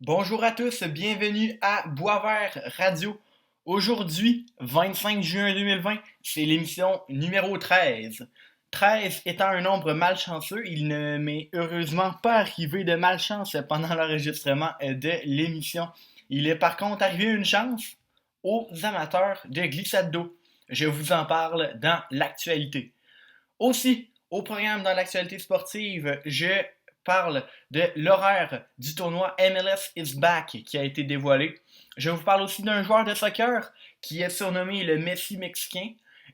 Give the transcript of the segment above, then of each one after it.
Bonjour à tous, bienvenue à Boisvert Radio. Aujourd'hui, 25 juin 2020, c'est l'émission numéro 13. 13 étant un nombre malchanceux, il ne m'est heureusement pas arrivé de malchance pendant l'enregistrement de l'émission. Il est par contre arrivé une chance aux amateurs de glissade d'eau. Je vous en parle dans l'actualité. Aussi, au programme dans l'actualité sportive, je parle de l'horaire du tournoi MLS is Back qui a été dévoilé. Je vous parle aussi d'un joueur de soccer qui est surnommé le Messi mexicain.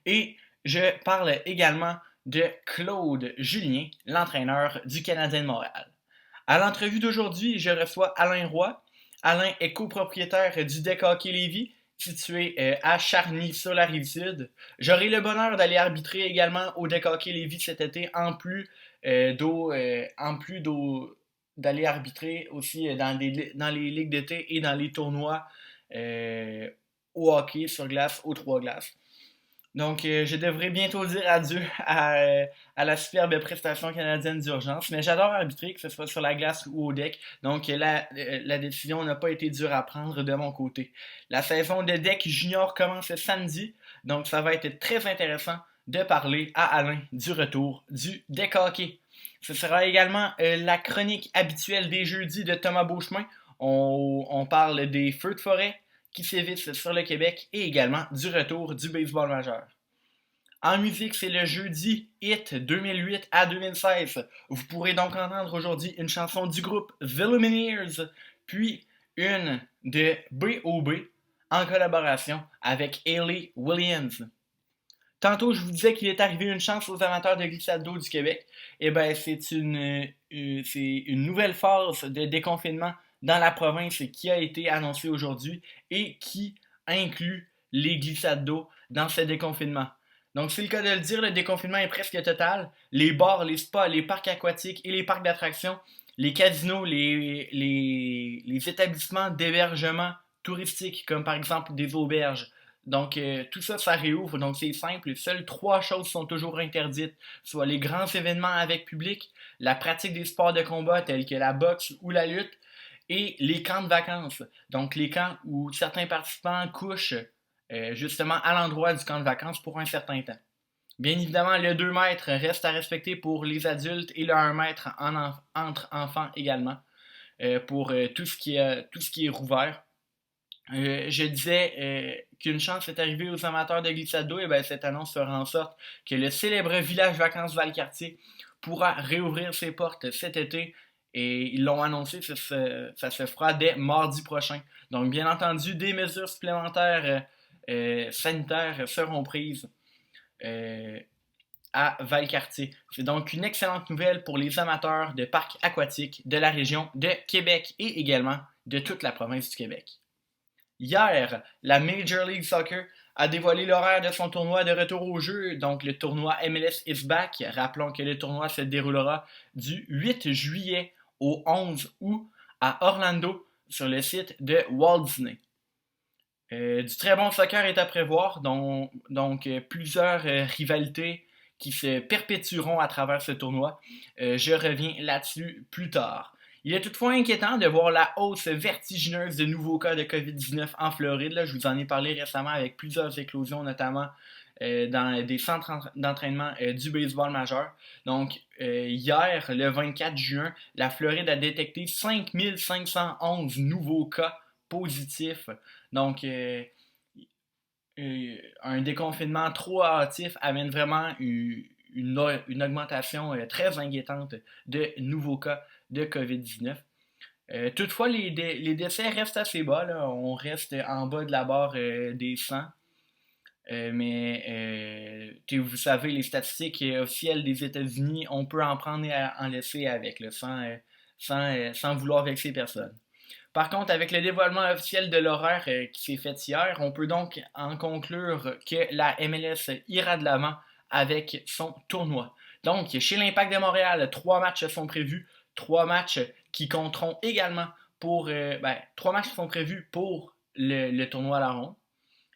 Et je parle également de Claude Julien, l'entraîneur du Canadien de Montréal. À l'entrevue d'aujourd'hui, je reçois Alain Roy. Alain est copropriétaire du Deck Hockey Lévis, situé à Charny sur la Rive-Sud. J'aurai le bonheur d'aller arbitrer également au Deck Hockey Lévis cet été, d'aller arbitrer aussi dans les ligues d'été et dans les tournois au hockey sur glace, aux trois glaces. Donc, je devrais bientôt dire adieu à la superbe prestation canadienne d'urgence, mais j'adore arbitrer, que ce soit sur la glace ou au deck. Donc, la décision n'a pas été dure à prendre de mon côté. La saison de deck junior commence samedi, donc ça va être très intéressant de parler à Alain du retour du deck hockey. Ce sera également la chronique habituelle des jeudis de Thomas Beauchemin. On parle des feux de forêt qui sévissent sur le Québec et également du retour du baseball majeur. En musique, c'est le jeudi Hit 2008 à 2016. Vous pourrez donc entendre aujourd'hui une chanson du groupe The Lumineers, puis une de B.O.B. en collaboration avec Hayley Williams. Tantôt, je vous disais qu'il est arrivé une chance aux amateurs de glissade d'eau du Québec. Eh bien, c'est une nouvelle phase de déconfinement dans la province qui a été annoncée aujourd'hui et qui inclut les glissades d'eau dans ce déconfinement. Donc, c'est le cas de le dire, le déconfinement est presque total. Les bars, les spas, les parcs aquatiques et les parcs d'attractions, les casinos, les établissements d'hébergement touristique, comme par exemple des auberges. Donc, tout ça, ça réouvre. Donc, c'est simple. Seules trois choses sont toujours interdites, soit les grands événements avec public, la pratique des sports de combat tels que la boxe ou la lutte, et les camps de vacances. Donc, les camps où certains participants couchent justement à l'endroit du camp de vacances pour un certain temps. Bien évidemment, le 2 mètres reste à respecter pour les adultes et le 1 mètre entre enfants également pour tout ce qui est rouvert. Je disais qu'une chance est arrivée aux amateurs de glissade d'eau, et bien cette annonce fera en sorte que le célèbre village vacances Valcartier pourra réouvrir ses portes cet été. Et ils l'ont annoncé, ça se fera dès mardi prochain. Donc, bien entendu, des mesures supplémentaires sanitaires seront prises euh, à Valcartier. C'est donc une excellente nouvelle pour les amateurs de parcs aquatiques de la région de Québec et également de toute la province du Québec. Hier, la Major League Soccer a dévoilé l'horaire de son tournoi de retour au jeu, donc le tournoi MLS is Back. Rappelons que le tournoi se déroulera du 8 juillet au 11 août à Orlando sur le site de Walt Disney. Du très bon soccer est à prévoir, donc plusieurs rivalités qui se perpétueront à travers ce tournoi. Je reviens là-dessus plus tard. Il est toutefois inquiétant de voir la hausse vertigineuse de nouveaux cas de COVID-19 en Floride. Là, je vous en ai parlé récemment avec plusieurs éclosions, notamment dans des centres d'entraînement du baseball majeur. Donc, hier, le 24 juin, la Floride a détecté 5511 nouveaux cas positifs. Donc, un déconfinement trop hâtif amène vraiment une augmentation très inquiétante de nouveaux cas de COVID-19. Toutefois, les décès restent assez bas. Là. On reste en bas de la barre des 100. Vous savez, les statistiques officielles des États-Unis, on peut en prendre et en laisser avec, là, sans vouloir vexer personne. Par contre, avec le dévoilement officiel de l'horaire qui s'est fait hier, on peut donc en conclure que la MLS ira de l'avant avec son tournoi. Donc, chez l'Impact de Montréal, 3 matchs sont prévus, 3 matchs qui compteront également trois matchs sont prévus pour le tournoi à la ronde.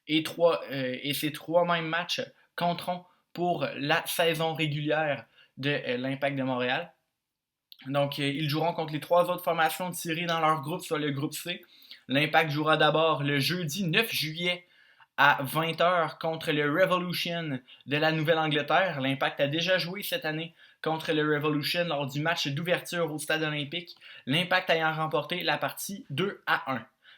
Et ces 3 mêmes matchs compteront pour la saison régulière de l'Impact de Montréal. Donc, ils joueront contre les 3 autres formations tirées dans leur groupe, soit le groupe C. L'Impact jouera d'abord le jeudi 9 juillet à 20h contre le Revolution de la Nouvelle-Angleterre. L'Impact a déjà joué cette année contre le Revolution lors du match d'ouverture au Stade olympique, l'Impact ayant remporté la partie 2-1.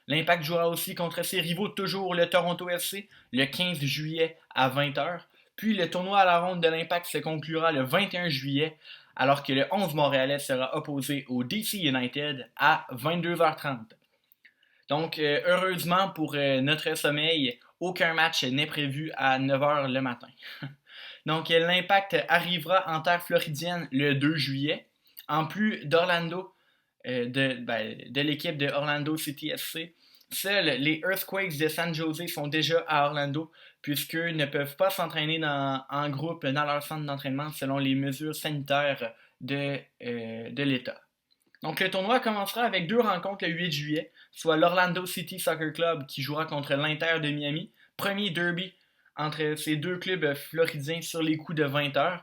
L'Impact jouera aussi contre ses rivaux, toujours le Toronto FC, le 15 juillet à 20h. Puis le tournoi à la ronde de l'Impact se conclura le 21 juillet, alors que le 11 montréalais sera opposé au DC United à 22h30. Donc, heureusement pour notre sommeil, aucun match n'est prévu à 9h le matin. Donc, l'Impact arrivera en terre floridienne le 2 juillet. En plus d'Orlando, de l'équipe de Orlando City FC, seuls les Earthquakes de San Jose sont déjà à Orlando, puisqu'eux ne peuvent pas s'entraîner en groupe dans leur centre d'entraînement selon les mesures sanitaires de l'État. Donc le tournoi commencera avec 2 rencontres le 8 juillet, soit l'Orlando City Soccer Club qui jouera contre l'Inter de Miami, premier derby entre ces 2 clubs floridiens sur les coups de 20h.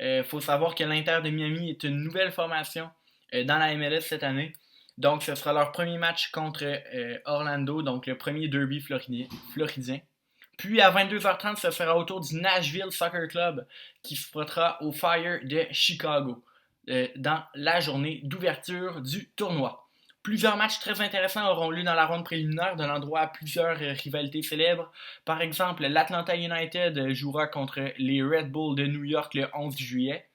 Il faut savoir que l'Inter de Miami est une nouvelle formation dans la MLS cette année. Donc ce sera leur premier match contre Orlando, donc le premier derby floridien. Puis à 22h30, ce sera au tour du Nashville Soccer Club qui se frottera au Fire de Chicago dans la journée d'ouverture du tournoi. Plusieurs matchs très intéressants auront lieu dans la ronde préliminaire, donnant droit à plusieurs rivalités célèbres. Par exemple, l'Atlanta United jouera contre les Red Bulls de New York le 11 juillet.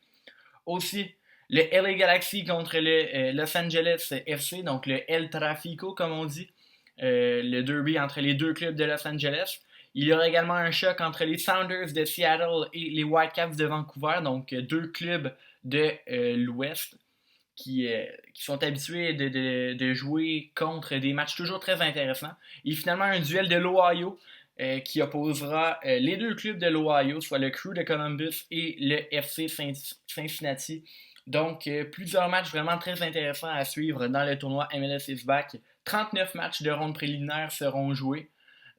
Aussi, le LA Galaxy contre le Los Angeles FC, donc le El Trafico comme on dit, le derby entre les 2 clubs de Los Angeles. Il y aura également un choc entre les Sounders de Seattle et les Whitecaps de Vancouver, donc 2 clubs de l'Ouest qui sont habitués de jouer contre des matchs toujours très intéressants. Et finalement, un duel de l'Ohio qui opposera les 2 clubs de l'Ohio, soit le Crew de Columbus et le FC Cincinnati. Donc, plusieurs matchs vraiment très intéressants à suivre dans le tournoi MLS is Back. 39 matchs de ronde préliminaire seront joués.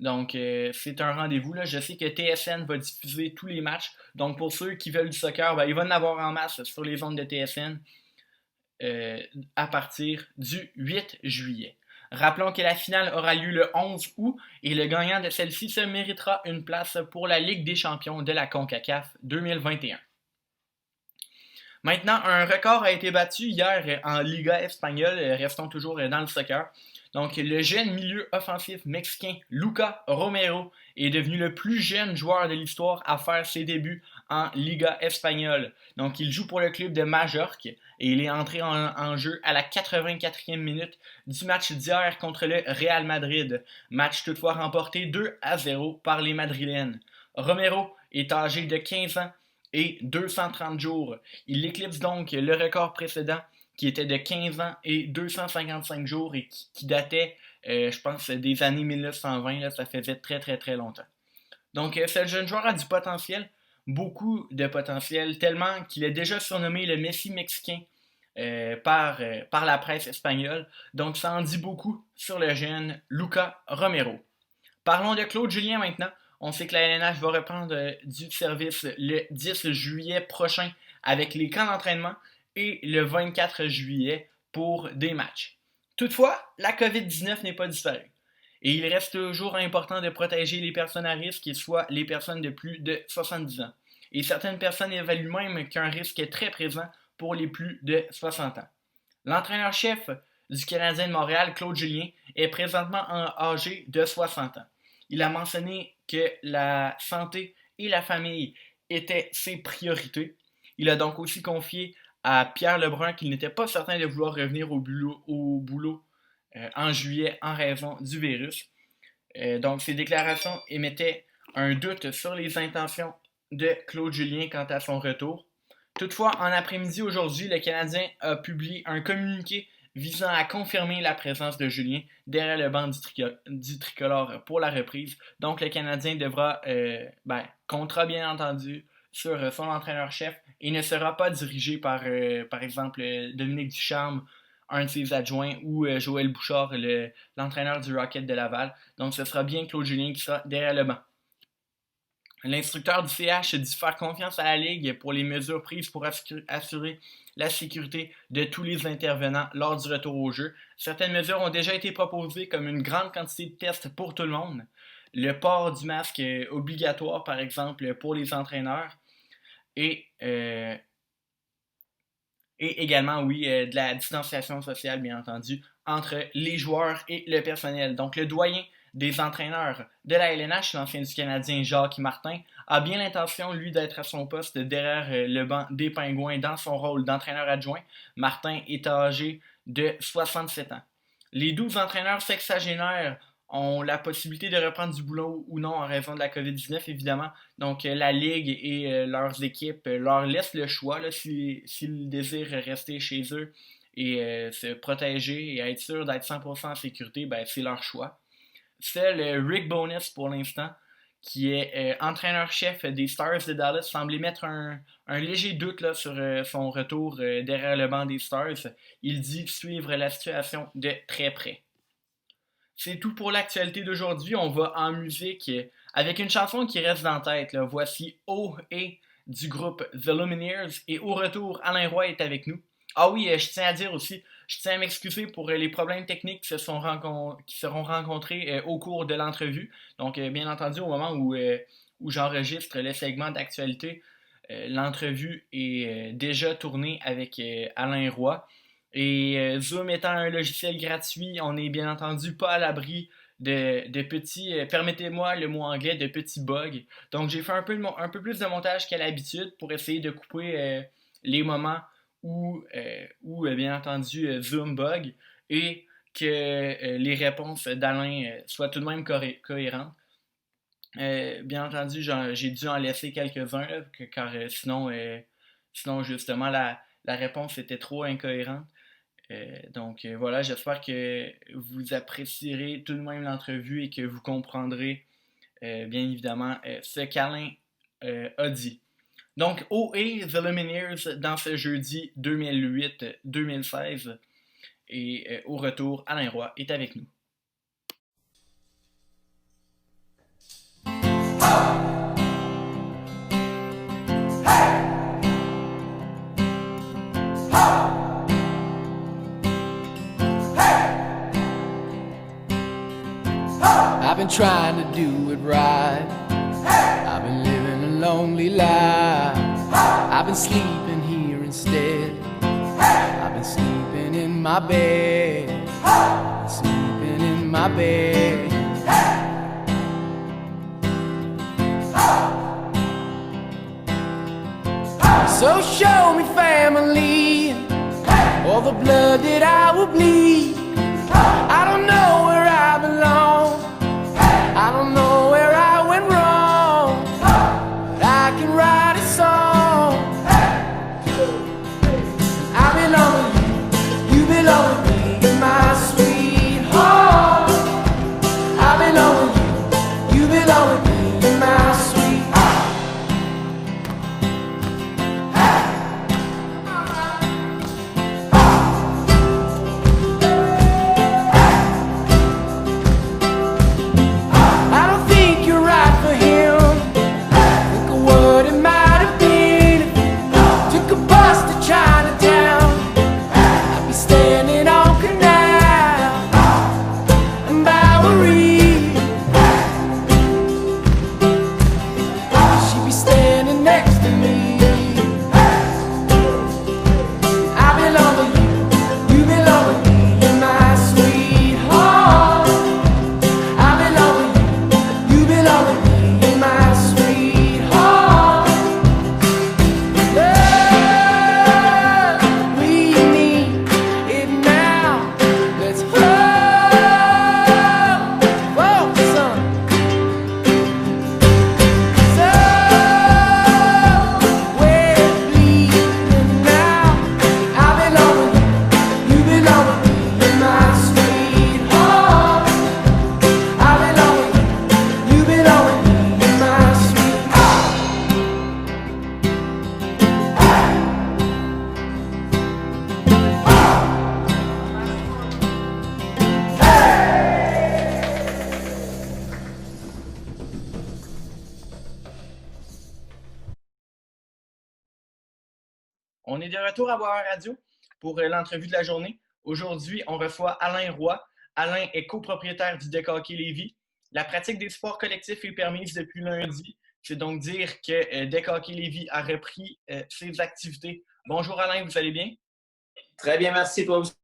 Donc, c'est un rendez-vous. Là. Je sais que TSN va diffuser tous les matchs. Donc, pour ceux qui veulent du soccer, ben, il va en avoir en masse sur les ondes de TSN à partir du 8 juillet. Rappelons que la finale aura lieu le 11 août et le gagnant de celle-ci se méritera une place pour la Ligue des champions de la CONCACAF 2021. Maintenant, un record a été battu hier en Liga espagnole. Restons toujours dans le soccer. Donc, le jeune milieu offensif mexicain Luca Romero est devenu le plus jeune joueur de l'histoire à faire ses débuts en Liga espagnole. Donc, il joue pour le club de Majorque et il est entré en jeu à la 84e minute du match d'hier contre le Real Madrid. Match toutefois remporté 2-0 par les Madrilènes. Romero est âgé de 15 ans et 230 jours. Il éclipse donc le record précédent qui était de 15 ans et 255 jours et qui datait, je pense, des années 1920. Là, ça faisait très très très longtemps. Donc, ce jeune joueur a du potentiel, beaucoup de potentiel, tellement qu'il est déjà surnommé le Messi mexicain par la presse espagnole. Donc, ça en dit beaucoup sur le jeune Luca Romero. Parlons de Claude Julien maintenant. On sait que la LNH va reprendre du service le 10 juillet prochain avec les camps d'entraînement et le 24 juillet pour des matchs. Toutefois, la COVID-19 n'est pas disparue. Et il reste toujours important de protéger les personnes à risque, soit les personnes de plus de 70 ans. Et certaines personnes évaluent même qu'un risque est très présent pour les plus de 60 ans. L'entraîneur-chef du Canadien de Montréal, Claude Julien, est présentement âgé de 60 ans. Il a mentionné que la santé et la famille étaient ses priorités. Il a donc aussi confié à Pierre Lebrun qu'il n'était pas certain de vouloir revenir au boulot en juillet en raison du virus. Donc, ces déclarations émettaient un doute sur les intentions de Claude Julien quant à son retour. Toutefois, en après-midi aujourd'hui, le Canadien a publié un communiqué visant à confirmer la présence de Julien derrière le banc du tricolore pour la reprise. Donc, le Canadien devra, comptera bien entendu sur son entraîneur-chef et ne sera pas dirigé par exemple, Dominique Ducharme, un de ses adjoints, ou Joël Bouchard, l'entraîneur du Rocket de Laval. Donc, ce sera bien Claude Julien qui sera derrière le banc. L'instructeur du CH dit faire confiance à la Ligue pour les mesures prises pour assurer la sécurité de tous les intervenants lors du retour au jeu. Certaines mesures ont déjà été proposées comme une grande quantité de tests pour tout le monde, le port du masque obligatoire par exemple pour les entraîneurs et également, oui, de la distanciation sociale, bien entendu, entre les joueurs et le personnel. Donc, le doyen des entraîneurs de la LNH, l'ancien du Canadien Jacques Martin, a bien l'intention, lui, d'être à son poste derrière le banc des Pingouins dans son rôle d'entraîneur adjoint. Martin est âgé de 67 ans. Les 12 entraîneurs sexagénaires ont la possibilité de reprendre du boulot ou non en raison de la COVID-19, évidemment. Donc, la Ligue et leurs équipes leur laissent le choix s'ils désirent rester chez eux et se protéger et être sûr d'être 100% en sécurité, ben, c'est leur choix. Seul Rick Bowness, pour l'instant, qui est entraîneur-chef des Stars de Dallas, semblait mettre un léger doute là, sur son retour derrière le banc des Stars. Il dit suivre la situation de très près. C'est tout pour l'actualité d'aujourd'hui. On va en musique avec une chanson qui reste dans la tête. Là. Voici O et du groupe The Lumineers. Et au retour, Alain Roy est avec nous. Ah oui, je tiens à dire aussi, je tiens à m'excuser pour les problèmes techniques qui seront rencontrés au cours de l'entrevue. Donc, bien entendu, au moment où j'enregistre le segment d'actualité, l'entrevue est déjà tournée avec Alain Roy. Et Zoom étant un logiciel gratuit, on n'est bien entendu pas à l'abri de petits, permettez-moi le mot anglais, de petits bugs. Donc j'ai fait un peu plus de montage qu'à l'habitude pour essayer de couper les moments où bien entendu, Zoom bug et que les réponses d'Alain soient tout de même cohérentes. Bien entendu, j'ai dû en laisser quelques-uns, là, car sinon justement, la réponse était trop incohérente. Donc voilà, j'espère que vous apprécierez tout de même l'entrevue et que vous comprendrez bien évidemment ce qu'Alain a dit. Donc, OA The Lumineers dans ce jeudi 2008-2016 et au retour, Alain Roy est avec nous. I've been trying to do it right. I've been living a lonely life. I've been sleeping here instead. I've been sleeping in my bed. Sleeping in my bed. So show me family, all the blood that I will bleed. I don't know where I belong. I don't know where I went wrong, but I can write a song. I belong with you, you belong with me, you're my sweetheart. I belong with you, you belong with me, you're my sweetheart. On est de retour à Boisvert Radio pour l'entrevue de la journée. Aujourd'hui, on reçoit Alain Roy. Alain est copropriétaire du Deck Hockey Lévis. La pratique des sports collectifs est permise depuis lundi. C'est donc dire que Deck Hockey Lévis a repris ses activités. Bonjour Alain, vous allez bien? Très bien, merci. Toi aussi?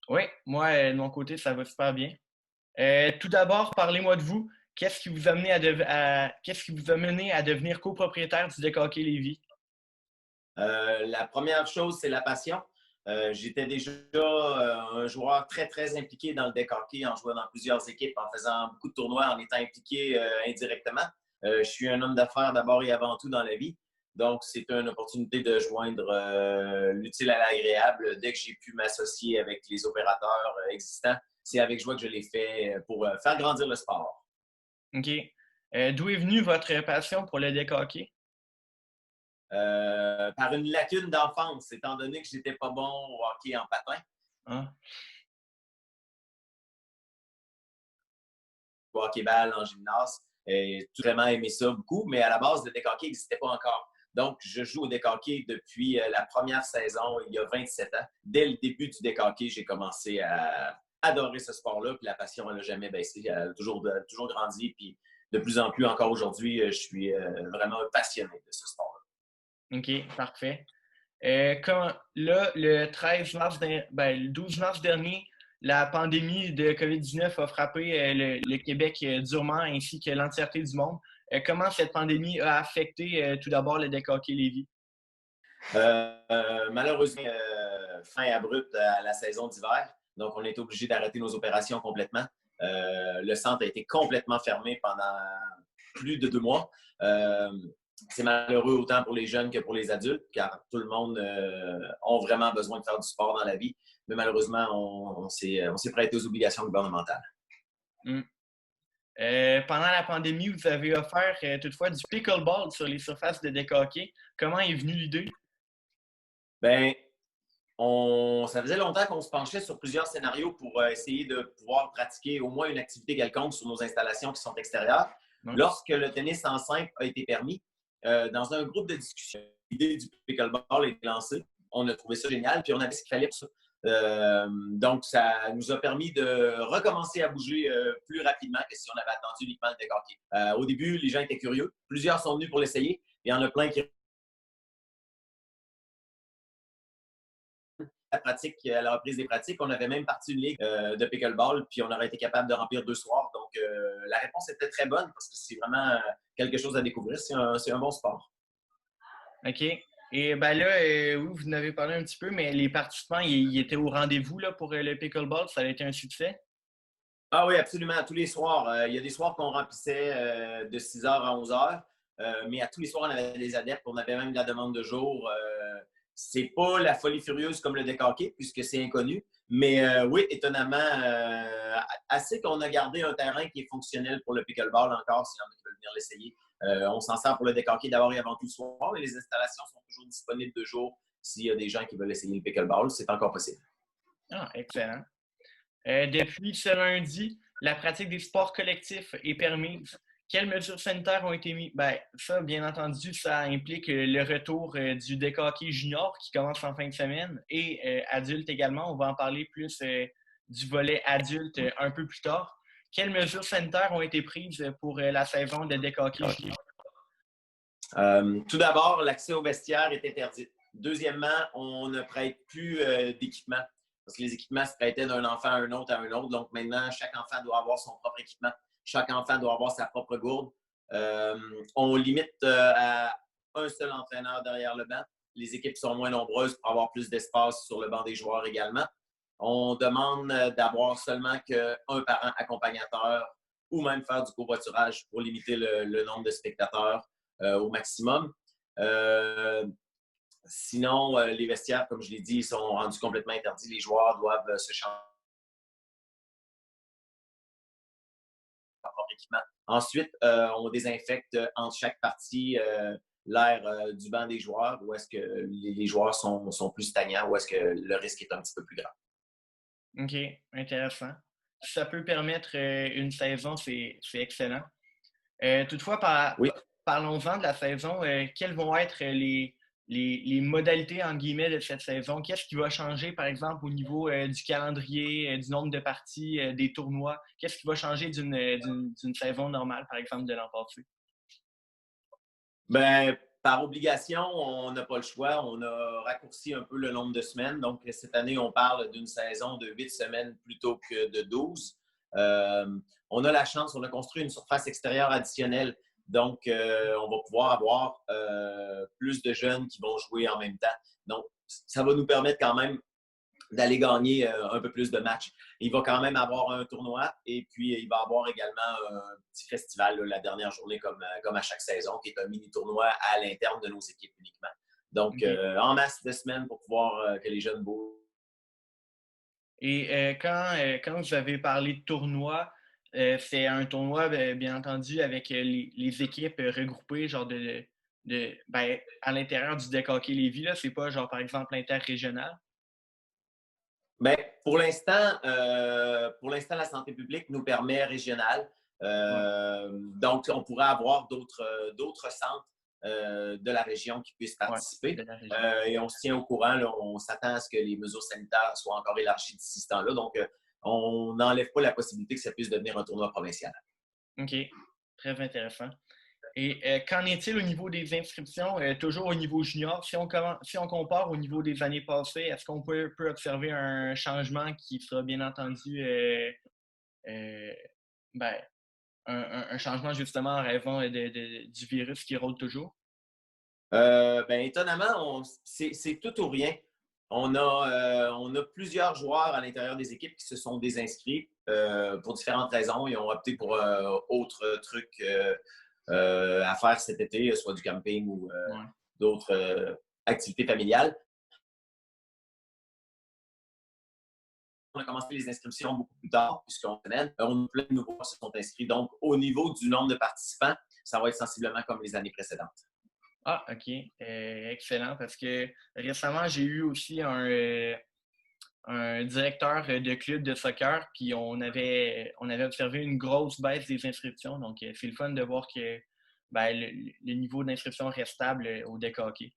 Oui, moi, de mon côté, ça va super bien. Tout d'abord, parlez-moi de vous. Qu'est-ce qui vous a mené à devenir copropriétaire du Deck Hockey Lévis? La première chose, c'est la passion. J'étais déjà un joueur très, très impliqué dans le deck hockey en jouant dans plusieurs équipes, en faisant beaucoup de tournois, en étant impliqué indirectement. Je suis un homme d'affaires d'abord et avant tout dans la vie. Donc, c'est une opportunité de joindre l'utile à l'agréable. Dès que j'ai pu m'associer avec les opérateurs existants, c'est avec joie que je l'ai fait pour faire grandir le sport. OK. D'où est venue votre passion pour le deck hockey? Par une lacune d'enfance, étant donné que je n'étais pas bon au hockey en patin. Hein? Au hockey-ball, en gymnase. J'ai vraiment aimé ça beaucoup, mais à la base, le deck hockey n'existait pas encore. Donc, je joue au deck hockey depuis la première saison, il y a 27 ans. Dès le début du deck hockey, j'ai commencé à adorer ce sport-là, puis la passion, elle n'a jamais baissé. Elle a toujours grandi, puis de plus en plus, encore aujourd'hui, je suis vraiment passionné de ce sport-là. OK, parfait. Le 12 mars dernier, la pandémie de COVID-19 a frappé le Québec durement ainsi que l'entièreté du monde. Comment cette pandémie a affecté tout d'abord le Deck Hockey Lévis? Malheureusement, fin abrupte à la saison d'hiver. Donc, on a été obligé d'arrêter nos opérations complètement. Le centre a été complètement fermé pendant plus de 2 mois. C'est malheureux autant pour les jeunes que pour les adultes, car tout le monde a vraiment besoin de faire du sport dans la vie. Mais malheureusement, on s'est prêté aux obligations gouvernementales. Pendant la pandémie, vous avez offert toutefois du pickleball sur les surfaces de deck hockey. Comment est venue l'idée? Bien, ça faisait longtemps qu'on se penchait sur plusieurs scénarios pour essayer de pouvoir pratiquer au moins une activité quelconque sur nos installations qui sont extérieures. Lorsque le tennis en simple a été permis, dans un groupe de discussion, l'idée du pickleball a été lancée. On a trouvé ça génial, puis on avait ce qu'il fallait pour ça. Donc, ça nous a permis de recommencer à bouger plus rapidement que si on avait attendu uniquement le deck hockey. Au début, les gens étaient curieux. Plusieurs sont venus pour l'essayer. Il y en a plein qui à la reprise des pratiques. On avait même parti une ligue de pickleball, puis on aurait été capable de remplir 2 soirs. Donc, la réponse était très bonne parce que c'est vraiment quelque chose à découvrir. C'est un bon sport. OK. Et bien là, oui, vous en avez parlé un petit peu, mais les participants, ils étaient au rendez-vous là, pour le pickleball. Ça a été un succès? Ah oui, absolument. Tous les soirs. Il y a des soirs qu'on remplissait de 6h à 11h, mais à tous les soirs, on avait des adeptes. On avait même de la demande de jour. C'est pas la folie furieuse comme le deck hockey, puisque c'est inconnu. Mais oui, étonnamment, assez qu'on a gardé un terrain qui est fonctionnel pour le pickleball encore, s'il y en a qui veulent venir l'essayer. On s'en sert pour le deck hockey d'abord et avant tout le soir, mais les installations sont toujours disponibles de jour s'il y a des gens qui veulent essayer le pickleball. C'est encore possible. Ah, excellent. Depuis ce lundi, la pratique des sports collectifs est permise. Quelles mesures sanitaires ont été mises? Bien, ça, bien entendu, ça implique le retour du deck hockey junior qui commence en fin de semaine et adulte également. On va en parler plus du volet adulte un peu plus tard. Quelles mesures sanitaires ont été prises pour la saison de deck hockey junior? Tout d'abord, l'accès au vestiaire est interdit. Deuxièmement, on ne prête plus d'équipement parce que les équipements se prêtaient d'un enfant à un autre. Donc maintenant, chaque enfant doit avoir son propre équipement. Chaque enfant doit avoir sa propre gourde. On limite à un seul entraîneur derrière le banc. Les équipes sont moins nombreuses pour avoir plus d'espace sur le banc des joueurs également. On demande d'avoir seulement qu'un parent accompagnateur ou même faire du covoiturage pour limiter le nombre de spectateurs au maximum. Sinon, les vestiaires, comme je l'ai dit, sont rendus complètement interdits. Les joueurs doivent se changer leur propre équipement. Ensuite, on désinfecte entre chaque partie l'air du banc des joueurs, où est-ce que les joueurs sont plus stagnants, où est-ce que le risque est un petit peu plus grand. OK, intéressant. Si ça peut permettre une saison, c'est excellent. Toutefois, Oui. parlons-en de la saison. Quels vont être les les modalités, entre guillemets, de cette saison? Qu'est-ce qui va changer, par exemple, au niveau du calendrier, du nombre de parties, des tournois? Qu'est-ce qui va changer d'une saison normale, par exemple, de l'an passé? Ben, par obligation, on n'a pas le choix. On a raccourci un peu le nombre de semaines. Donc, cette année, on parle d'une saison de 8 semaines plutôt que de 12. Euh, on a la chance, on a construit une surface extérieure additionnelle. Donc, on va pouvoir avoir plus de jeunes qui vont jouer en même temps. Donc, ça va nous permettre quand même d'aller gagner un peu plus de matchs. Il va quand même avoir un tournoi et puis il va avoir également un petit festival là, la dernière journée comme à chaque saison, qui est un mini-tournoi à l'interne de nos équipes uniquement. Donc, OK. en masse de semaines pour pouvoir que les jeunes bougent. Et quand vous avez parlé de tournoi, c'est un tournoi, bien entendu, avec les équipes regroupées, genre ben, à l'intérieur du Deck Hockey Lévis, là, c'est pas genre, par exemple, l'interrégional. Bien, pour l'instant, la santé publique nous permet régional. Ouais, Donc, on pourrait avoir d'autres centres de la région qui puissent ouais, participer. de la région. Et on se tient au courant. Là, on s'attend à ce que les mesures sanitaires soient encore élargies d'ici ce temps-là. Donc, on n'enlève pas la possibilité que ça puisse devenir un tournoi provincial. OK, très intéressant. Et qu'en est-il au niveau des inscriptions, toujours au niveau junior? Si on compare au niveau des années passées, est-ce qu'on peut observer un changement qui sera bien entendu euh, ben, un changement justement en raison du virus qui rôde toujours? Ben, étonnamment, c'est tout ou rien. On a plusieurs joueurs à l'intérieur des équipes qui se sont désinscrits pour différentes raisons. Ils ont opté pour autres trucs à faire cet été, soit du camping ou Ouais. d'autres activités familiales. On a commencé les inscriptions beaucoup plus tard, puisqu'on semaine. On a plein de nouveaux qui se sont inscrits. Donc, au niveau du nombre de participants, ça va être sensiblement comme les années précédentes. Ah, OK. Excellent, parce que récemment, j'ai eu aussi un directeur de club de soccer, puis on avait observé une grosse baisse des inscriptions. Donc, c'est le fun de voir que ben, le niveau d'inscription reste stable au deck hockey.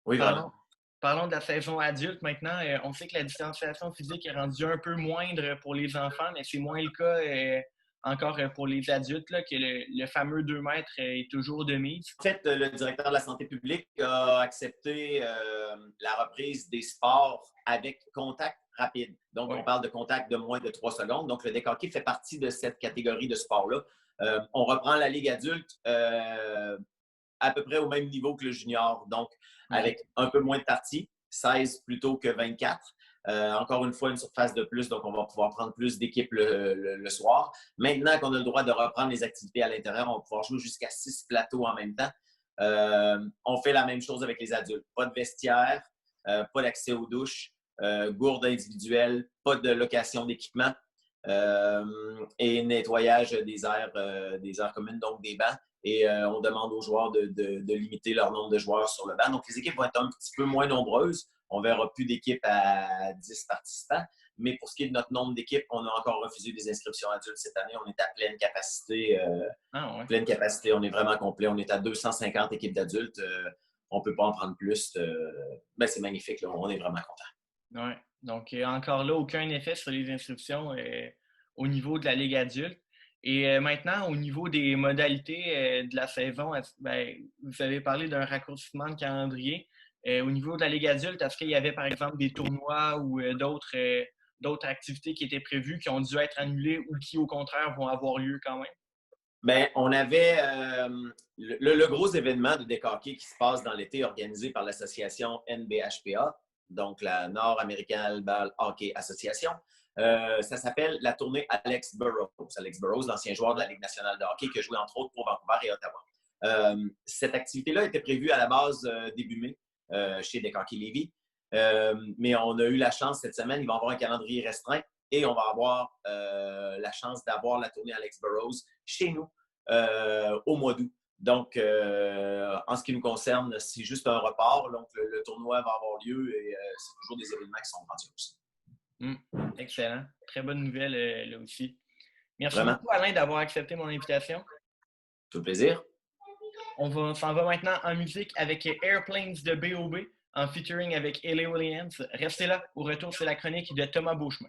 Oui, vraiment. Parlons, parlons de la saison adulte maintenant. On sait que la distanciation physique est rendue un peu moindre pour les enfants, mais c'est moins le cas encore pour les adultes, là, que le fameux 2 mètres est toujours de mise. En fait, le directeur de la santé publique a accepté la reprise des sports avec contact rapide. Donc, Oui, on parle de contact de moins de 3 secondes. Donc, le décoqué fait partie de cette catégorie de sport-là. On reprend la Ligue adulte à peu près au même niveau que le junior. Donc, OK. avec un peu moins de parties, 16 plutôt que 24. Encore une fois, une surface de plus, donc on va pouvoir prendre plus d'équipes le soir. Maintenant qu'on a le droit de reprendre les activités à l'intérieur, on va pouvoir jouer jusqu'à 6 plateaux en même temps. On fait la même chose avec les adultes. Pas de vestiaire, pas d'accès aux douches, gourde individuelle, pas de location d'équipement et nettoyage des aires communes, donc des bancs. Et on demande aux joueurs de limiter leur nombre de joueurs sur le banc. Donc, les équipes vont être un petit peu moins nombreuses. On ne verra plus d'équipes à 10 participants. Mais pour ce qui est de notre nombre d'équipes, on a encore refusé des inscriptions adultes cette année. On est à pleine capacité. Ah ouais. Pleine capacité, on est vraiment complet. On est à 250 équipes d'adultes. On ne peut pas en prendre plus. Ben, c'est magnifique. Là. On est vraiment content. Ouais. Donc, encore là, aucun effet sur les inscriptions au niveau de la Ligue adulte. Et maintenant, au niveau des modalités de la saison, ben, vous avez parlé d'un raccourcissement de calendrier. Au niveau de la Ligue adulte, est-ce qu'il y avait, par exemple, des tournois ou d'autres activités qui étaient prévues, qui ont dû être annulées ou qui, au contraire, vont avoir lieu quand même? Bien, on avait le gros événement de décoqué qui se passe dans l'été organisé par l'association NBHPA, donc la Nord-American Ball Hockey Association. Ça s'appelle la tournée Alex Burrows. Alex Burrows, l'ancien joueur de la Ligue nationale de hockey qui a joué entre autres pour Vancouver et Ottawa. Cette activité-là était prévue à la base début mai chez Décoqué Lévis. Mais on a eu la chance cette semaine, il va y avoir un calendrier restreint et on va avoir la chance d'avoir la tournée Alex Burrows chez nous au mois d'août. Donc, en ce qui nous concerne, c'est juste un report. Donc, le tournoi va avoir lieu et c'est toujours des événements qui sont grandioses. Excellent. Très bonne nouvelle là aussi. Merci Vraiment, beaucoup, Alain, d'avoir accepté mon invitation. tout le plaisir. On s'en va maintenant en musique avec Airplanes de B.O.B. en featuring avec Ellie Williams. Restez là, au retour, c'est la chronique de Thomas Beauchemin.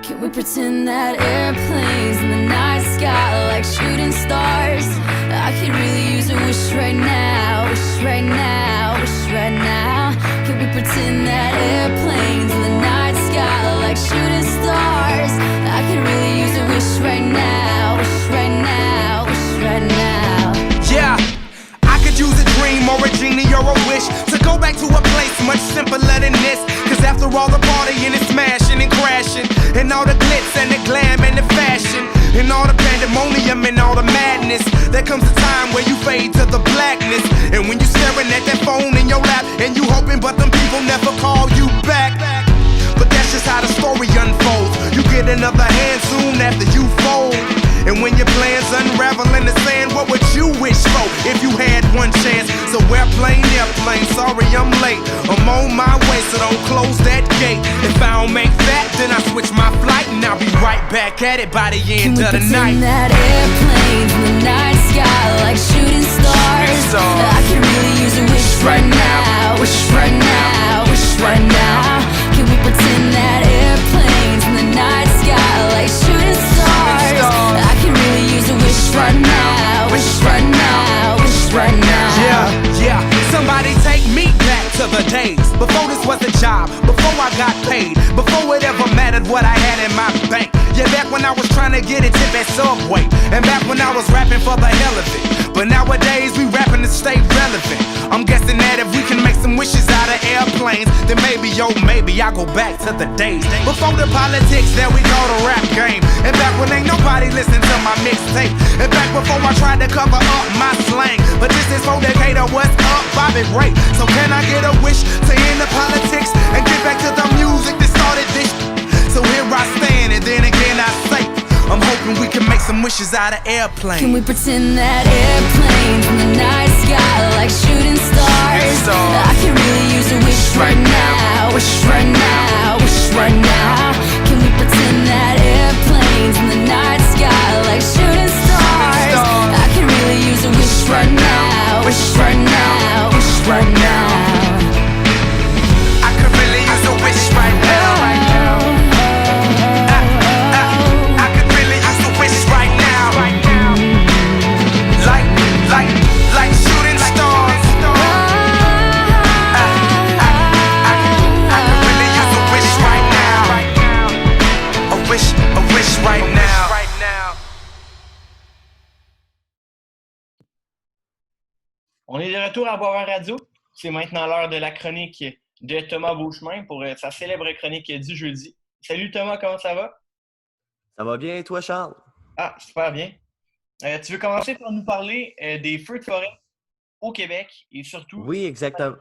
Can we pretend that airplanes in the night sky are like shooting stars? I could really use a wish right now, wish right now, wish right now. Can we pretend that airplanes in the night sky are like shooting stars? I could really use a wish right now, wish right now, wish right now. Yeah, I could use a dream or a genie or a wish to go back to a place much simpler than this. Cause after all the partying and smashing and crashing, and all the glitz and the glam and the fashion, and all the pandemonium and all the madness, there comes a time where you fade to the blackness. And when you're staring at that phone in your lap, and you hoping but them people never call you back. But that's just how the story unfolds. You get another hand soon after you fold. And when your plans unravel in the sand, what would you wish for if you had one chance? So airplane, sorry I'm late. I'm on my way, so don't close that gate. If I don't make that, then I switch my flight, and I'll be right back at it by the end of the night. Can we pretend that airplanes in the night sky like shooting stars? I could really use a wish right now, wish right now, wish right now. Can we pretend that airplanes in the night sky like shooting stars? I could really use a wish right now, wish right now, wish right now. Yeah, somebody take me back to the days before this was a job, before I got paid, before it ever mattered what I had in my bank. Yeah, back when I was trying to get a tip at Subway, and back when I was rapping for the hell of it. But nowadays we rapping to stay relevant. I'm guessing that if we can make some wishes out of airplanes, then maybe, oh maybe I go back to the days before the politics that we call the rap game, and back when ain't nobody listened to my mixtape, and back before I tried to cover up my slang. But this is for Decatur, what's up, Bobby Ray? So can I get a wish to end the politics and get back to the music that started this? So here I stand, and then again I say, I'm hoping we can make some wishes out of airplanes. Can we pretend that airplanes in the night sky like shooting stars? I could really use a wish right now, wish right now, wish right now. Can we pretend that airplanes in the night sky like shooting stars? I could really use a wish right now, wish right now, wish right now. I could really use a wish right now. Like shooting stars. I could really use a wish right now. A wish right now. On est de retour à Boisvert Radio. C'est maintenant l'heure de la chronique de Thomas Beauchemin pour sa célèbre chronique du jeudi. Salut Thomas, comment ça va? Ça va bien et toi, Charles? Ah, super bien. Tu veux commencer par nous parler des feux de forêt au Québec et surtout... Oui, exactement.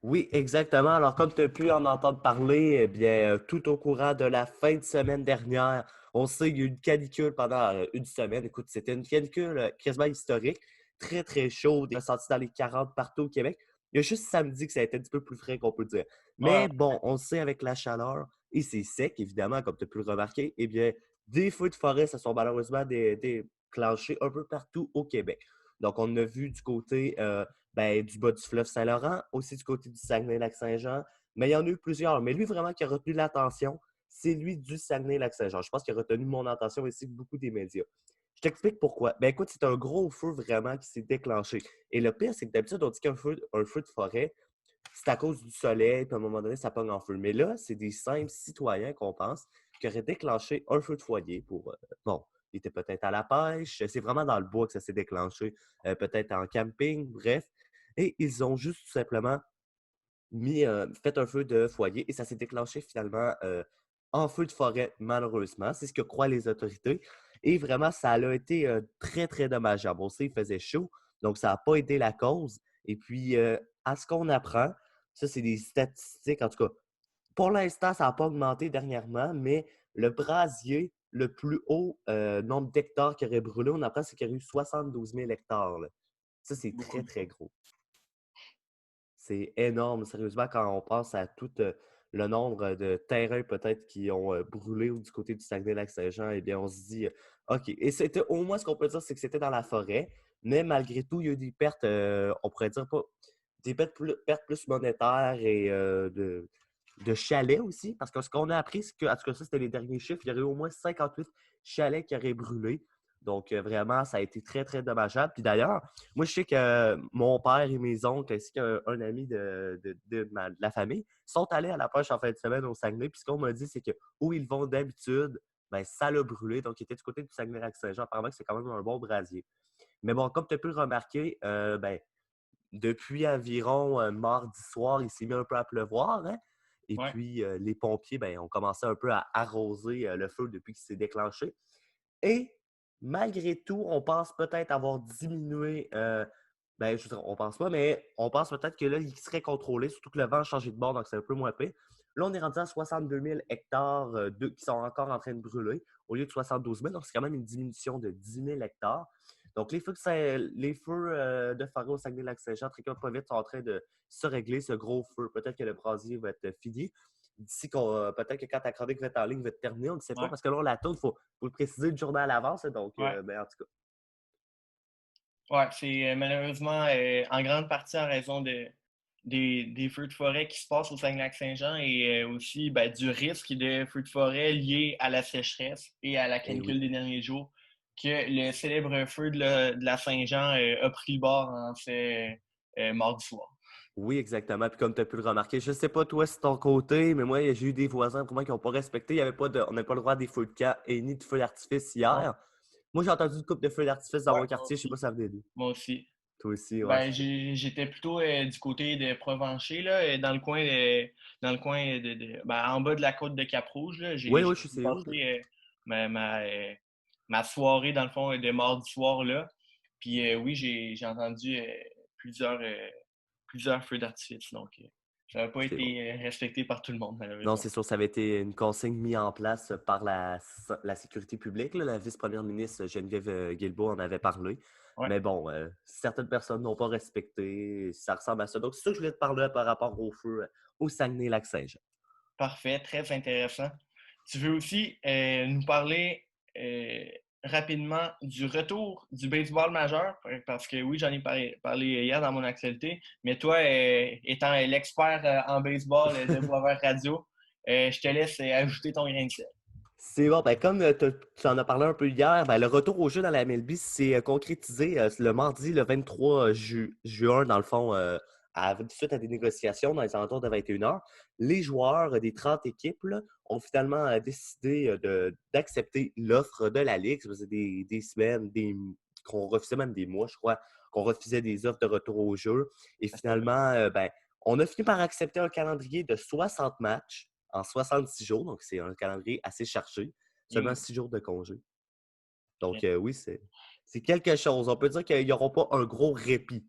Oui, exactement. Alors, comme tu as pu en entendre parler, eh bien, tout au courant de la fin de semaine dernière, on sait qu'il y a eu une canicule pendant une semaine. Écoute, c'était une canicule quasiment historique, très, très chaude, ressentie dans les 40 partout au Québec. Il y a juste samedi que ça a été un petit peu plus frais qu'on peut dire. Mais bon, on sait avec la chaleur, et c'est sec, évidemment, comme tu as pu le remarquer, eh bien, des feux de forêt se sont malheureusement déclenchés un peu partout au Québec. Donc, on a vu du côté du bas du fleuve Saint-Laurent, aussi du côté du Saguenay-Lac-Saint-Jean, mais il y en a eu plusieurs. Mais lui, vraiment, qui a retenu l'attention, c'est lui du Saguenay-Lac-Saint-Jean. Je pense qu'il a retenu mon attention ainsi que beaucoup des médias. Je t'explique pourquoi. Ben écoute, c'est un gros feu vraiment qui s'est déclenché. Et le pire, c'est que d'habitude, on dit qu'un feu de forêt, c'est à cause du soleil, puis à un moment donné, ça pogne en feu. Mais là, c'est des simples citoyens qu'on pense qui auraient déclenché un feu de foyer pour, il était peut-être à la pêche, c'est vraiment dans le bois que ça s'est déclenché, peut-être en camping, bref. Et ils ont juste tout simplement fait un feu de foyer et ça s'est déclenché finalement en feu de forêt, malheureusement. C'est ce que croient les autorités. Et vraiment, ça a été très, très dommageable. On sait, il faisait chaud, donc ça n'a pas aidé la cause. Et puis, à ce qu'on apprend, ça, c'est des statistiques, en tout cas, pour l'instant, ça n'a pas augmenté dernièrement, mais le brasier, le plus haut nombre d'hectares qui aurait brûlé, on apprend c'est qu'il y a eu 72 000 hectares. Là. Ça, c'est très, très gros. C'est énorme, sérieusement, quand on pense à tout le nombre de terrains peut-être qui ont brûlé du côté du Saguenay-Lac-Saint-Jean, eh bien, on se dit, OK. Et c'était au moins ce qu'on peut dire, c'est que c'était dans la forêt, mais malgré tout, il y a eu des pertes, on pourrait dire pas, des pertes plus monétaires et de chalets aussi, parce que ce qu'on a appris, c'est que, en tout cas, ça, c'était les derniers chiffres, il y aurait eu au moins 58 chalets qui auraient brûlé. Donc, vraiment, ça a été très, très dommageable. Puis d'ailleurs, moi, je sais que mon père et mes oncles, ainsi qu'un ami de la famille, sont allés à la pêche en fin de semaine au Saguenay. Puis ce qu'on m'a dit, c'est que où ils vont d'habitude, ben, ça l'a brûlé. Donc, ils étaient du côté du Saguenay-Lac-Saint-Jean. Apparemment que c'est quand même un bon brasier. Mais bon, comme tu as pu le remarquer, ben, depuis environ mardi soir, il s'est mis un peu à pleuvoir. Hein? Et Ouais. puis, les pompiers ben, ont commencé un peu à arroser le feu depuis qu'il s'est déclenché. Et malgré tout, on pense peut-être avoir diminué, ben, je veux dire, on pense pas, mais on pense peut-être que là, il serait contrôlé, surtout que le vent a changé de bord, donc c'est un peu moins pire. Là, on est rendu à 62 000 hectares qui sont encore en train de brûler au lieu de 72 000, donc c'est quand même une diminution de 10 000 hectares. Donc, les feux de forêt au Saguenay-Lac-Saint-Jean, très pas vite, sont en train de se régler, ce gros feu. Peut-être que le brasier va être fini. D'ici peut-être que quand ta chronique va être en ligne, va être terminée, on ne sait pas, Ouais. parce que là, on la tourne, il faut le préciser une journée à l'avance. Donc, Ouais. ben, en tout cas. Ouais, c'est malheureusement en grande partie en raison des feux de forêt qui se passent au Saguenay-Lac-Saint-Jean et aussi ben, du risque de feux de forêt liés à la sécheresse et à la Eh canicule oui. des derniers jours que le célèbre feu de la Saint-Jean a pris le bord en fait mardi soir. Oui, exactement. Puis comme tu as pu le remarquer, je ne sais pas toi, c'est ton côté, mais moi, j'ai eu des voisins pour moi qui n'ont pas respecté. Il y avait pas on n'avait pas le droit des feux de camp et ni de feux d'artifice Ouais, hier. Moi, j'ai entendu une couple de feux d'artifice dans ouais, mon moi quartier. Je ne sais pas aussi. si ça venait d'où. Moi aussi. Toi aussi, ouais. Ben, j'étais plutôt du côté de Provencher, là, dans le coin ben, en bas de la côte de Cap-Rouge. Là. Oui, J'ai oui, je sais où. passé ma soirée, dans le fond, de mardi soir là. Puis oui, j'ai entendu plusieurs feux d'artifice. Donc, ça n'a pas C'est bon. été respecté par tout le monde, Non, malheureusement. c'est sûr, ça avait été une consigne mise en place par la sécurité publique. Là. La vice-première ministre Geneviève Guilbeault en avait parlé. Ouais, Mais bon, certaines personnes n'ont pas respecté. Ça ressemble à ça. Donc, c'est ça que je voulais te parler par rapport au feu au Saguenay-Lac-Saint-Jean. parfait, très intéressant. Tu veux aussi nous parler rapidement du retour du baseball majeur, parce que oui, j'en ai parlé hier dans mon actualité, mais toi, étant l'expert en baseball de Boisvert Radio, je te laisse ajouter ton grain de sel. C'est bon, ben comme tu en as parlé un peu hier, ben, le retour au jeu dans la MLB s'est concrétisé le mardi, le 23 juin, dans le fond, suite à des négociations dans les alentours de 21 heures. Les joueurs des 30 équipes là, ont finalement décidé d'accepter l'offre de la Ligue. Ça faisait des semaines, qu'on refusait même des mois, je crois, qu'on refusait des offres de retour au jeu. Et finalement, ben, on a fini par accepter un calendrier de 60 matchs en 66 jours, donc c'est un calendrier assez chargé. Seulement Et, 6 jours de congé. Donc oui, c'est quelque chose. On peut dire qu'ils n'auront pas un gros répit.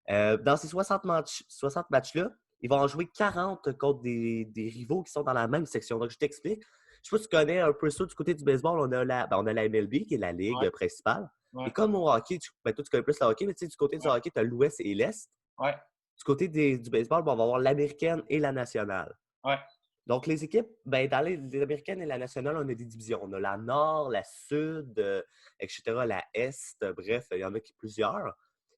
Dans ces 60 matchs-là, ils vont en jouer 40 contre des rivaux qui sont dans la même section. Donc je t'explique. Je ne sais pas si tu connais un peu ça du côté du baseball. On a la MLB, qui est la ligue ouais, principale. ouais, Et comme au hockey, toi tu connais plus le hockey, mais tu sais, du côté du ouais, hockey, tu as l'Ouest et l'Est. ouais, Du côté du baseball, bon, on va avoir l'américaine et la nationale. ouais. Donc, les équipes, ben, dans les américaines et la nationale, on a des divisions. On a la Nord, la Sud, etc., la Est, bref, il y en a plusieurs.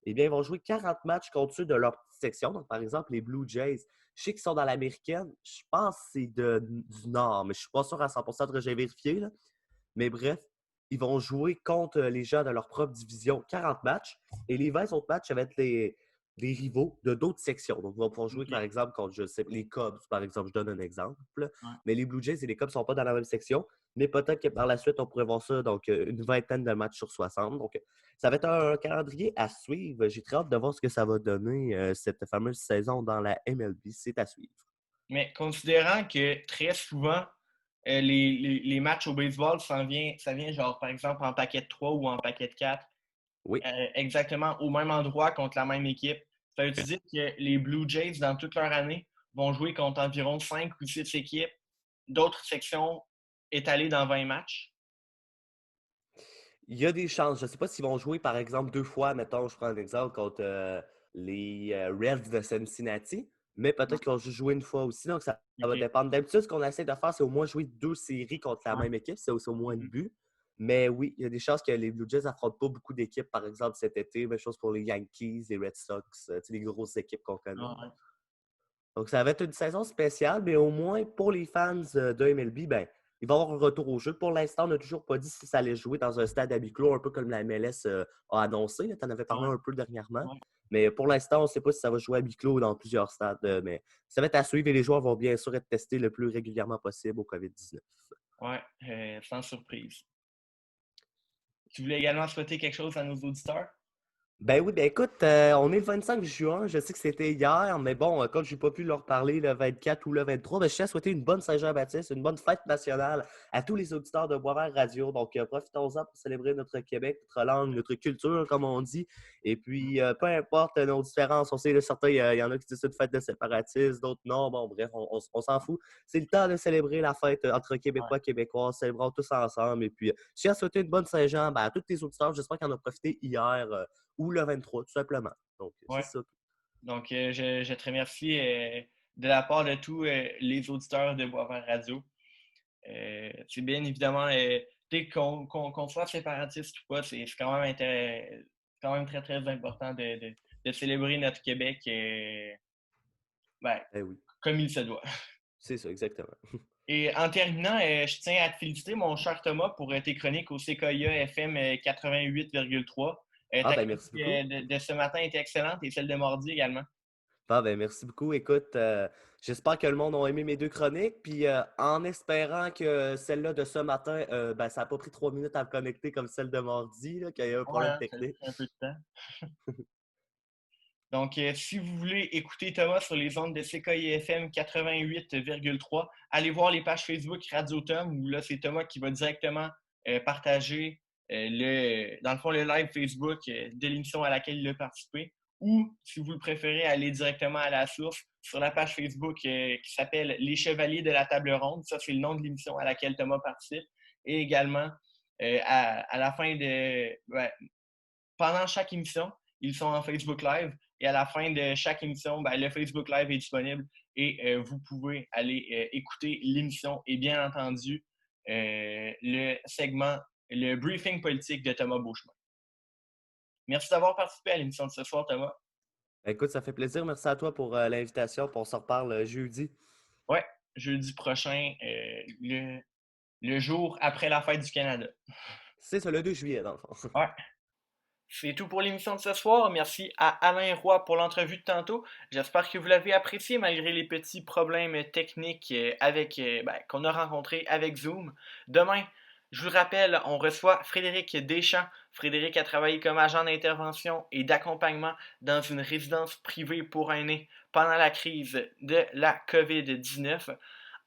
Eh bien, ils vont jouer 40 matchs contre ceux de leur petite section. Donc, par exemple, les Blue Jays, je sais qu'ils sont dans l'américaine. Je pense que c'est du Nord, mais je ne suis pas sûr à 100%, j'ai vérifié. Là. Mais bref, ils vont jouer contre les gens de leur propre division 40 matchs. Et les 20 autres matchs, ça va être des rivaux de d'autres sections. Donc, ils vont pouvoir jouer, OK, par exemple, contre, je sais, les Cubs, par exemple, je donne un exemple. ouais. Mais les Blue Jays et les Cubs ne sont pas dans la même section. Mais peut-être que par la suite, on pourrait voir ça, donc une vingtaine de matchs sur 60. Donc, ça va être un calendrier à suivre. J'ai très hâte de voir ce que ça va donner, cette fameuse saison dans la MLB. C'est à suivre. Mais considérant que très souvent, les matchs au baseball, ça vient genre, par exemple, en paquet de 3 ou en paquet de 4, Oui. exactement au même endroit contre la même équipe. Ça veut dire que les Blue Jays, dans toute leur année, vont jouer contre environ 5 ou 6 équipes d'autres sections étalées dans 20 matchs? Il y a des chances. Je ne sais pas s'ils vont jouer, par exemple, 2 fois, mettons, je prends un exemple, contre les Reds de Cincinnati, mais peut-être qu'ils vont juste jouer une fois aussi, donc ça va Ok. dépendre. D'habitude, ce qu'on essaie de faire, c'est au moins jouer 2 séries contre la Ouais. même équipe, c'est au moins de Mhm. buts. Mais oui, il y a des chances que les Blue Jays n'affrontent pas beaucoup d'équipes, par exemple cet été. Même chose pour les Yankees, les Red Sox, tu sais, les grosses équipes qu'on connaît. Ah, ouais. Donc, ça va être une saison spéciale, mais au moins pour les fans de MLB, ben, il va y avoir un retour au jeu. Pour l'instant, on n'a toujours pas dit si ça allait jouer dans un stade à huis clos, un peu comme la MLS a annoncé. Tu en avais parlé Ouais. un peu dernièrement. Ouais. Mais pour l'instant, on ne sait pas si ça va jouer à huis clos ou dans plusieurs stades. Mais ça va être à suivre et les joueurs vont bien sûr être testés le plus régulièrement possible au COVID-19. Ouais, sans surprise. Tu voulais également souhaiter quelque chose à nos auditeurs? Ben oui, ben écoute, on est le 25 juin, je sais que c'était hier, mais bon, comme je n'ai pas pu leur parler le 24 ou le 23, ben je tiens à souhaiter une bonne Saint-Jean-Baptiste, une bonne fête nationale à tous les auditeurs de Boisvert Radio. Donc, profitons-en pour célébrer notre Québec, notre langue, notre culture, comme on dit. Et puis, peu importe nos différences, on sait, là, certains, il y en a qui disent une fête de séparatistes, d'autres non. Bon, bref, on s'en fout. C'est le temps de célébrer la fête entre Ouais. Québécois et Québécois, célébrons tous ensemble. Et puis, je tiens à souhaiter une bonne Saint-Jean à tous tes auditeurs. J'espère qu'ils en ont profité hier. Ou le 23, tout simplement. Donc, c'est Ouais. ça. Donc, je te remercie de la part de tous les auditeurs de Boisvert Radio. C'est bien évidemment, dès qu'on soit séparatiste ou pas, c'est quand même très, très important de célébrer notre Québec ben, Eh oui, comme il se doit. c'est ça, exactement. Et en terminant, je tiens à te féliciter, mon cher Thomas, pour tes chroniques au CKIA FM 88,3. Ah, Ta ben chronique merci beaucoup. de ce matin était excellente et celle de mardi également. Ah, ben merci beaucoup. Écoute, j'espère que le monde a aimé mes 2 chroniques. Puis, en espérant que celle-là de ce matin, ben, ça n'a pas pris 3 minutes à me connecter comme celle de mardi, là, qu'il y a eu un Ouais, problème hein, ça a technique. pris un peu de temps. Donc, si vous voulez écouter Thomas sur les ondes de CKIFM 88,3, allez voir les pages Facebook Radio Tom, où là, c'est Thomas qui va directement partager dans le fond, le live Facebook de l'émission à laquelle il a participé. Ou, si vous le préférez, aller directement à la source sur la page Facebook qui s'appelle Les Chevaliers de la Table Ronde. Ça, c'est le nom de l'émission à laquelle Thomas participe. Et également, à la fin pendant chaque émission, ils sont en Facebook Live. Et à la fin de chaque émission, ben, le Facebook Live est disponible et vous pouvez aller écouter l'émission et bien entendu le segment, le briefing politique de Thomas Beauchemin. Merci d'avoir participé à l'émission de ce soir, Thomas. Écoute, ça fait plaisir. Merci à toi pour l'invitation. Puis on se reparle jeudi. Ouais, jeudi prochain, le jour après la fête du Canada. C'est ça, le 2 juillet, dans le fond. Ouais. C'est tout pour l'émission de ce soir. Merci à Alain Roy pour l'entrevue de tantôt. J'espère que vous l'avez apprécié malgré les petits problèmes techniques qu'on a rencontrés avec Zoom. Demain, je vous le rappelle, on reçoit Frédéric Deschamps. Frédéric a travaillé comme agent d'intervention et d'accompagnement dans une résidence privée pour aînés pendant la crise de la COVID-19.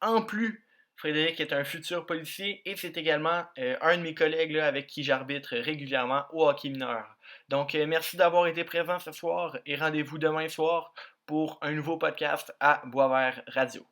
En plus, Frédéric est un futur policier et c'est également un de mes collègues là, avec qui j'arbitre régulièrement au hockey mineur. Donc, merci d'avoir été présent ce soir et rendez-vous demain soir pour un nouveau podcast à Boisvert Radio.